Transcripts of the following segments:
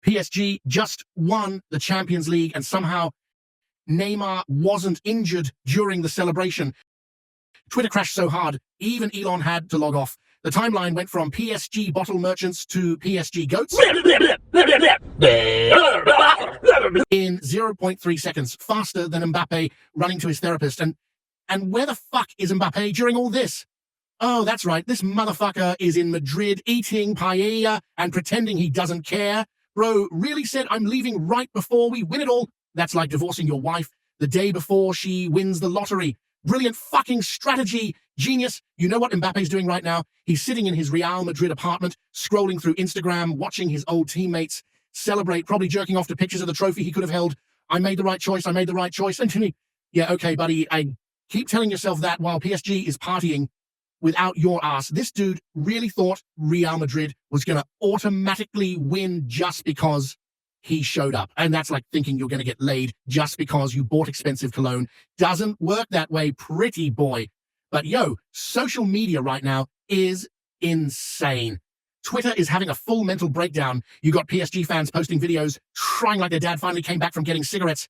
PSG just won the Champions League and somehow Neymar wasn't injured during the celebration. Twitter crashed so hard, even Elon had to log off. The timeline went from PSG bottle merchants to PSG goats in 0.3 seconds, faster than Mbappe running to his therapist. And where the fuck is Mbappe during all this? Oh, that's right, this motherfucker is in Madrid eating paella and pretending he doesn't care. Bro, really said I'm leaving right before we win it all? That's like divorcing your wife the day before she wins the lottery. Brilliant fucking strategy, genius. You know what Mbappe's doing right now? He's sitting in his Real Madrid apartment, scrolling through Instagram, watching his old teammates celebrate, probably jerking off to pictures of the trophy he could have held. I made the right choice, I made the right choice. And to me, yeah, okay, buddy, I keep telling yourself that while PSG is partying without your ass. This dude really thought Real Madrid was going to automatically win just because he showed up. And that's like thinking you're going to get laid just because you bought expensive cologne. Doesn't work that way, pretty boy. But yo, social media right now is insane. Twitter is having a full mental breakdown. You got PSG fans posting videos, crying like their dad finally came back from getting cigarettes.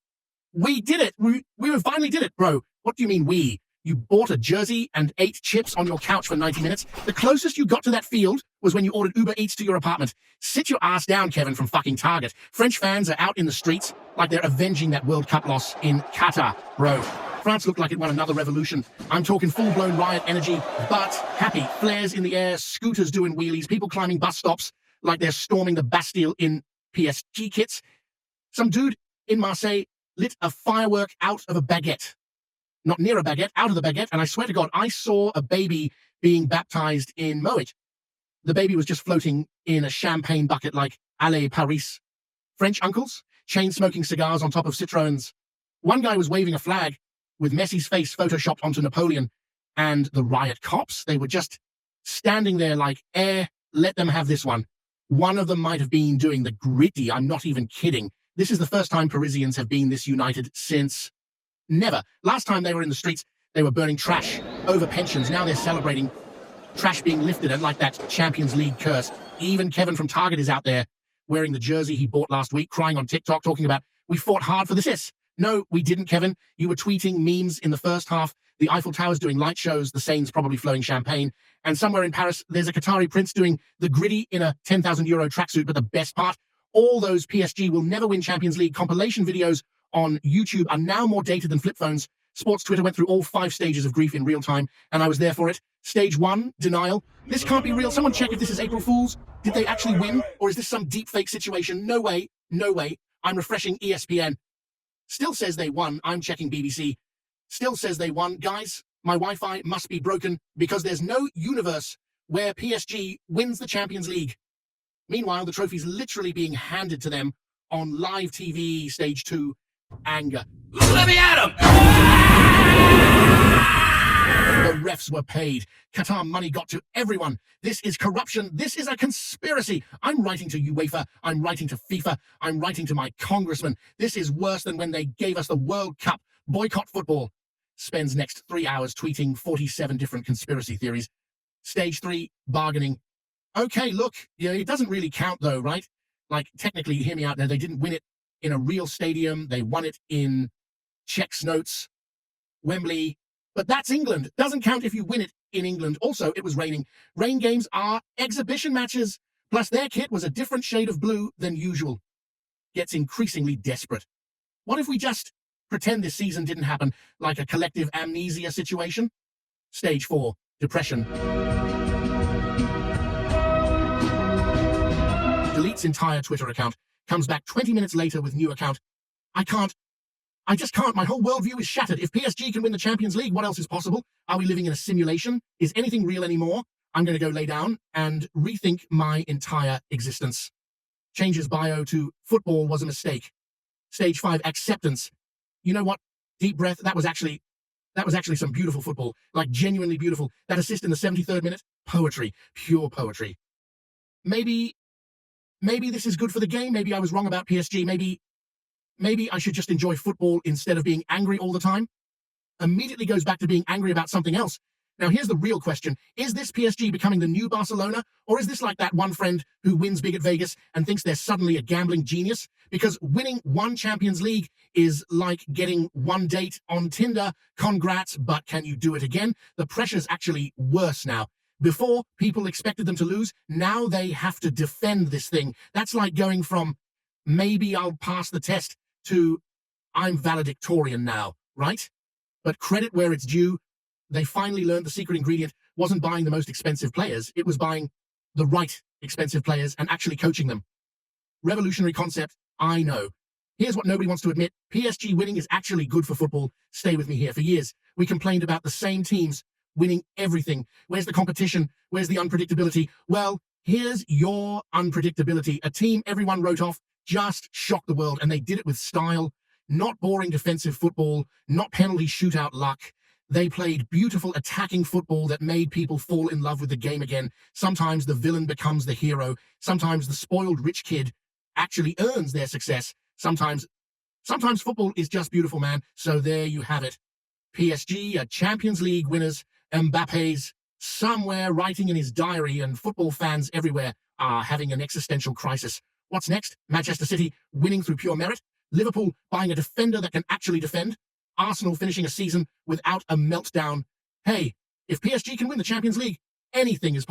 We did it. We finally did it, bro. What do you mean we? You bought a jersey and ate chips on your couch for 90 minutes. The closest you got to that field was when you ordered Uber Eats to your apartment. Sit your ass down, Kevin from fucking Target. French fans are out in the streets like they're avenging that World Cup loss in Qatar, bro. France looked like it won another revolution. I'm talking full-blown riot energy, but happy. Flares in the air, scooters doing wheelies, people climbing bus stops like they're storming the Bastille in PSG kits. Some dude in Marseille lit a firework out of a baguette. Not near a baguette, out of the baguette, and I swear to God, I saw a baby being baptized in Moët. The baby was just floating in a champagne bucket like Allez Paris. French uncles, chain-smoking cigars on top of Citroens. One guy was waving a flag with Messi's face photoshopped onto Napoleon, and the riot cops, they were just standing there like, let them have this one. One of them might have been doing the gritty, I'm not even kidding. This is the first time Parisians have been this united since never. Last time they were in the streets, they were burning trash over pensions. Now they're celebrating trash being lifted and like that Champions League curse. Even Kevin from Target is out there wearing the jersey he bought last week, crying on TikTok, talking about, we fought hard for this. No, we didn't, Kevin. You were tweeting memes in the first half. The Eiffel Tower's doing light shows, the Seine's probably flowing champagne. And somewhere in Paris, there's a Qatari prince doing the gritty in a 10,000 euro tracksuit. But the best part, all those PSG will never win Champions League compilation videos on YouTube are now more dated than flip phones. Sports Twitter went through all 5 stages of grief in real time, and I was there for it. Stage 1, denial. This can't be real. Someone check if this is April Fool's. Did they actually win? Or is this some deep fake situation? No way. No way. I'm refreshing ESPN. Still says they won. I'm checking BBC. Still says they won. Guys, my Wi-Fi must be broken because there's no universe where PSG wins the Champions League. Meanwhile, the trophy's literally being handed to them on live TV, stage 2. Anger. Let me at him! The refs were paid. Qatar money got to everyone. This is corruption. This is a conspiracy. I'm writing to UEFA. I'm writing to FIFA. I'm writing to my congressman. This is worse than when they gave us the World Cup. Boycott football. Spends next 3 hours tweeting 47 different conspiracy theories. Stage 3, bargaining. Okay, look, it doesn't really count though, right? Like, technically, hear me out there, they didn't win it in a real stadium. They won it in Czech's notes, Wembley. But that's England. Doesn't count if you win it in England. Also, it was raining. Rain games are exhibition matches. Plus, their kit was a different shade of blue than usual. Gets increasingly desperate. What if we just pretend this season didn't happen, like a collective amnesia situation? Stage 4, depression. Deletes entire Twitter account. Comes back 20 minutes later with new account. I just can't. My whole worldview is shattered. If PSG can win the Champions League, what else is possible? Are we living in a simulation? Is anything real anymore? I'm going to go lay down and rethink my entire existence. Changes bio to football was a mistake. Stage 5, acceptance. You know what? Deep breath. That was actually some beautiful football. Like genuinely beautiful. That assist in the 73rd minute, poetry, pure poetry. Maybe this is good for the game. Maybe I was wrong about PSG. Maybe I should just enjoy football instead of being angry all the time. Immediately goes back to being angry about something else. Now, here's the real question. Is this PSG becoming the new Barcelona? Or is this like that one friend who wins big at Vegas and thinks they're suddenly a gambling genius? Because winning one Champions League is like getting one date on Tinder. Congrats, but can you do it again? The pressure's actually worse now. Before, people expected them to lose. Now they have to defend this thing. That's like going from maybe I'll pass the test to I'm valedictorian now, right? But credit where it's due. They finally learned the secret ingredient wasn't buying the most expensive players. It was buying the right expensive players and actually coaching them. Revolutionary concept, I know. Here's what nobody wants to admit. PSG winning is actually good for football. Stay with me here. For years, we complained about the same teams winning everything. Where's the competition? Where's the unpredictability? Well, here's your unpredictability. A team everyone wrote off just shocked the world, and they did it with style. Not boring defensive football, not penalty shootout luck. They played beautiful attacking football that made people fall in love with the game again. Sometimes the villain becomes the hero. Sometimes the spoiled rich kid actually earns their success. Sometimes football is just beautiful, man. So there you have it. PSG are Champions League winners. Mbappe's somewhere writing in his diary, and football fans everywhere are having an existential crisis. What's next? Manchester City winning through pure merit? Liverpool buying a defender that can actually defend? Arsenal finishing a season without a meltdown? Hey, if PSG can win the Champions League, anything is possible.